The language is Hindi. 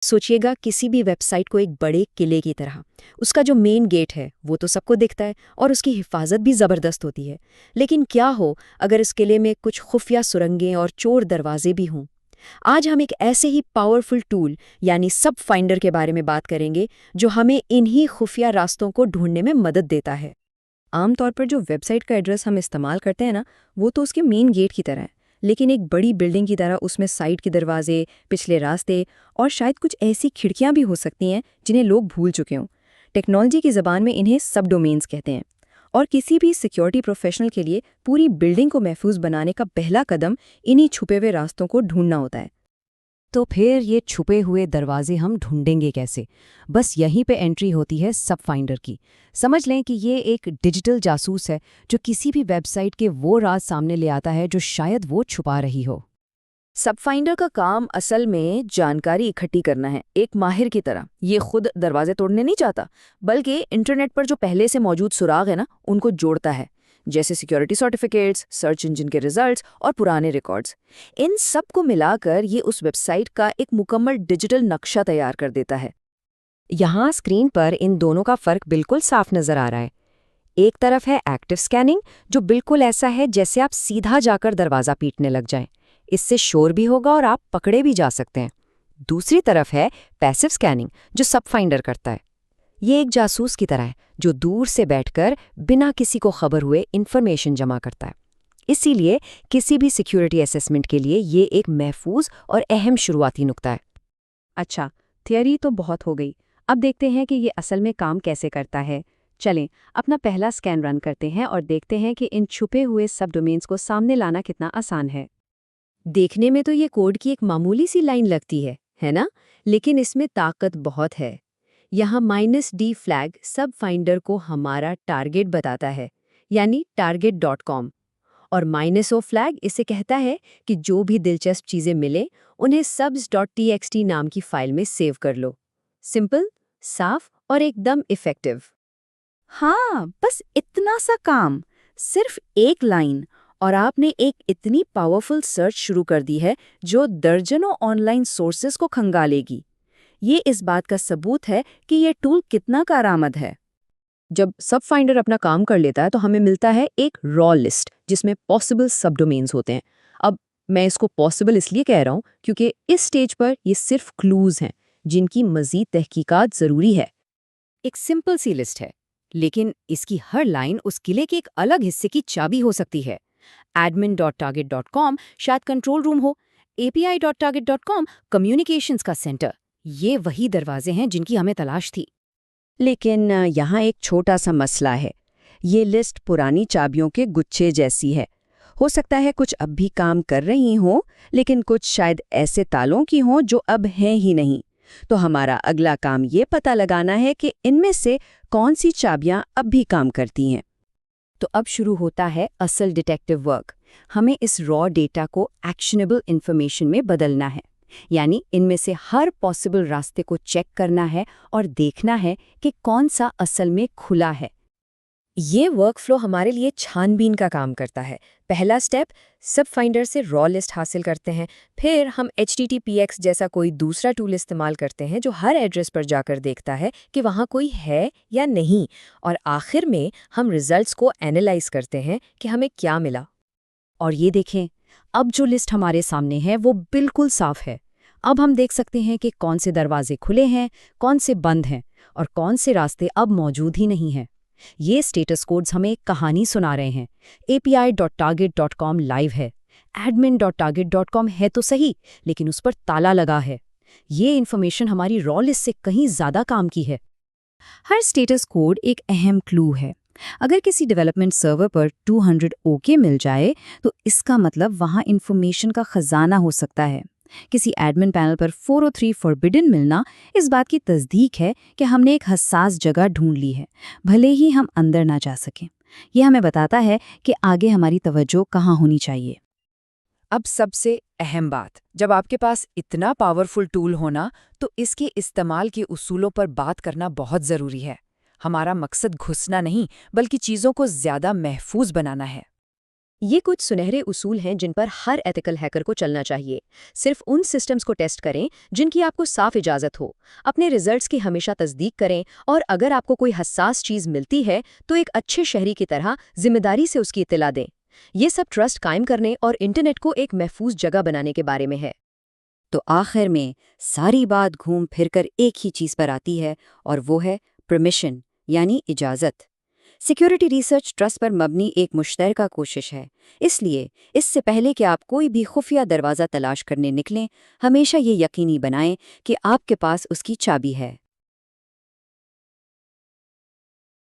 सोचिएगा किसी भी वेबसाइट को एक बड़े किले की तरह। उसका जो मेन गेट है वो तो सबको दिखता है और उसकी हिफाजत भी ज़बरदस्त होती है। लेकिन क्या हो अगर इस किले में कुछ खुफिया सुरंगें और चोर दरवाजे भी हों? आज हम एक ऐसे ही पावरफुल टूल यानी सब फाइंडर के बारे में बात करेंगे जो हमें इन्हीं खुफिया रास्तों को ढूंढने में मदद देता है। आमतौर पर जो वेबसाइट का एड्रेस हम इस्तेमाल करते हैं ना, वो तो उसके मेन गेट की तरह है। लेकिन एक बड़ी बिल्डिंग की तरह उसमें साइड के दरवाजे, पिछले रास्ते और शायद कुछ ऐसी खिड़कियां भी हो सकती हैं जिन्हें लोग भूल चुके हों। टेक्नोलॉजी की ज़बान में इन्हें सब डोमेन्स कहते हैं। और किसी भी सिक्योरिटी प्रोफेशनल के लिए पूरी बिल्डिंग को महफूज बनाने का पहला कदम इन्हीं छुपे हुए रास्तों को ढूंढना होता है। तो फिर ये छुपे हुए दरवाजे हम ढूंढेंगे कैसे? बस यहीं पे एंट्री होती है सब फाइंडर की। समझ लें कि ये एक डिजिटल जासूस है जो किसी भी वेबसाइट के वो राज सामने ले आता है जो शायद वो छुपा रही हो। सब फाइंडर का काम असल में जानकारी इकट्ठी करना है, एक माहिर की तरह। ये खुद दरवाजे तोड़ने नहीं चाहता, बल्कि इंटरनेट पर जो पहले से मौजूद सुराग है ना, उनको जोड़ता है, जैसे सिक्योरिटी सर्टिफिकेट्स, सर्च इंजन के रिजल्ट्स और पुराने रिकॉर्ड्स। इन सब को मिलाकर ये उस वेबसाइट का एक मुकम्मल डिजिटल नक्शा तैयार कर देता है। यहाँ स्क्रीन पर इन दोनों का फर्क बिल्कुल साफ नजर आ रहा है। एक तरफ है एक्टिव स्कैनिंग, जो बिल्कुल ऐसा है जैसे आप सीधा जाकर दरवाज़ा पीटने लग जाएं। इससे शोर भी होगा और आप पकड़े भी जा सकते हैं। दूसरी तरफ है पैसिव स्कैनिंग, जो सब फाइंडर करता है। ये एक जासूस की तरह है जो दूर से बैठकर बिना किसी को खबर हुए इन्फॉर्मेशन जमा करता है। इसीलिए किसी भी सिक्योरिटी असेसमेंट के लिए ये एक महफूज और अहम शुरुआती नुक्ता है। अच्छा, थियरी तो बहुत हो गई। अब देखते हैं कि ये असल में काम कैसे करता है। चलें, अपना पहला स्कैन रन करते हैं और देखते हैं कि इन छुपे हुए सब डोमेन्स को सामने लाना कितना आसान है। देखने में तो ये कोड की एक मामूली सी लाइन लगती है ना? लेकिन इसमें ताकत बहुत है। यहाँ -d फ्लैग सब फाइंडर को हमारा टारगेट बताता है, यानी target.com। और -o फ्लैग इसे कहता है कि जो भी दिलचस्प चीज़ें मिले उन्हें subs.txt नाम की फाइल में सेव कर लो। सिंपल, साफ और एकदम इफ़ेक्टिव। हाँ, बस इतना सा काम, सिर्फ एक लाइन, और आपने एक इतनी पावरफुल सर्च शुरू कर दी है जो दर्जनों ऑनलाइन सोर्सेज को खंगालेगी। ये इस बात का सबूत है कि ये टूल कितना कारआमद है। जब सब फाइंडर अपना काम कर लेता है तो हमें मिलता है एक रॉ लिस्ट जिसमें पॉसिबल सब डोमेन्स होते हैं। अब मैं इसको पॉसिबल इसलिए कह रहा हूँ क्योंकि इस स्टेज पर ये सिर्फ क्लूज हैं जिनकी मजीद तहकीकात ज़रूरी है। एक सिंपल सी लिस्ट है, लेकिन इसकी हर लाइन उस किले के एक अलग हिस्से की चाबी हो सकती है। admin.target.com शायद कंट्रोल रूम हो, api.target.com कम्युनिकेशंस का सेंटर। ये वही दरवाजे हैं जिनकी हमें तलाश थी। लेकिन यहाँ एक छोटा सा मसला है। ये लिस्ट पुरानी चाबियों के गुच्छे जैसी है। हो सकता है कुछ अब भी काम कर रही हों, लेकिन कुछ शायद ऐसे तालों की हों जो अब हैं ही नहीं। तो हमारा अगला काम ये पता लगाना है कि इनमें से कौन सी चाबियां अब भी काम करती हैं। तो अब शुरू होता है असल डिटेक्टिव वर्क। हमें इस रॉ डेटा को एक्शनेबल इन्फॉर्मेशन में बदलना है, यानी इनमें से हर पॉसिबल रास्ते को चेक करना है और देखना है कि कौन सा असल में खुला है। ये वर्कफ्लो हमारे लिए छानबीन का काम करता है। पहला स्टेप, सब फाइंडर से रॉ लिस्ट हासिल करते हैं। फिर हम HTTPX जैसा कोई दूसरा टूल इस्तेमाल करते हैं जो हर एड्रेस पर जाकर देखता है कि वहाँ कोई है या नहीं। और आखिर में हम रिजल्ट्स को एनालाइज करते हैं कि हमें क्या मिला। और ये देखें, अब जो लिस्ट हमारे सामने है वो बिल्कुल साफ है। अब हम देख सकते हैं कि कौन से दरवाजे खुले हैं, कौन से बंद हैं और कौन से रास्ते अब मौजूद ही नहीं हैं। ये स्टेटस कोड्स हमें एक कहानी सुना रहे हैं। api.target.com लाइव है, admin.target.com है तो सही, लेकिन उस पर ताला लगा है। ये इन्फॉर्मेशन हमारी रॉ लिस्ट से कहीं ज़्यादा काम की है। हर स्टेटस कोड एक अहम क्लू है। अगर किसी डेवलपमेंट सर्वर पर 200 ओके मिल जाए तो इसका मतलब वहाँ इन्फॉर्मेशन का खजाना हो सकता है। किसी एडमिन पैनल पर 403 फॉरबिडन मिलना इस बात की तस्दीक है कि हमने एक हसास जगह ढूंढ ली है, भले ही हम अंदर ना जा सकें। यह हमें बताता है कि आगे हमारी तवज्जो कहाँ होनी चाहिए। अब सबसे अहम बात, जब आपके पास इतना पावरफुल टूल होना तो इसके इस्तेमाल के उसूलों पर बात करना बहुत ज़रूरी है। हमारा मकसद घुसना नहीं, बल्कि चीज़ों को ज़्यादा महफूज बनाना है। ये कुछ सुनहरे उसूल हैं जिन पर हर एथिकल हैकर को चलना चाहिए। सिर्फ उन सिस्टम्स को टेस्ट करें जिनकी आपको साफ इजाज़त हो। अपने रिजल्ट्स की हमेशा तस्दीक करें और अगर आपको कोई हसास चीज़ मिलती है तो एक अच्छे शहरी की तरह जिम्मेदारी से उसकी इत्तला दें। ये सब ट्रस्ट कायम करने और इंटरनेट को एक महफूज जगह बनाने के बारे में है। तो आखिर में सारी बात घूम फिर कर एक ही चीज़ पर आती है और वो है परमिशन यानी इजाज़त। सिक्योरिटी रिसर्च ट्रस्ट पर मबनी एक मुश्तरका कोशिश है, इसलिए इससे पहले कि आप कोई भी खुफिया दरवाज़ा तलाश करने निकलें, हमेशा ये यकीनी बनाएं कि आपके पास उसकी चाबी है।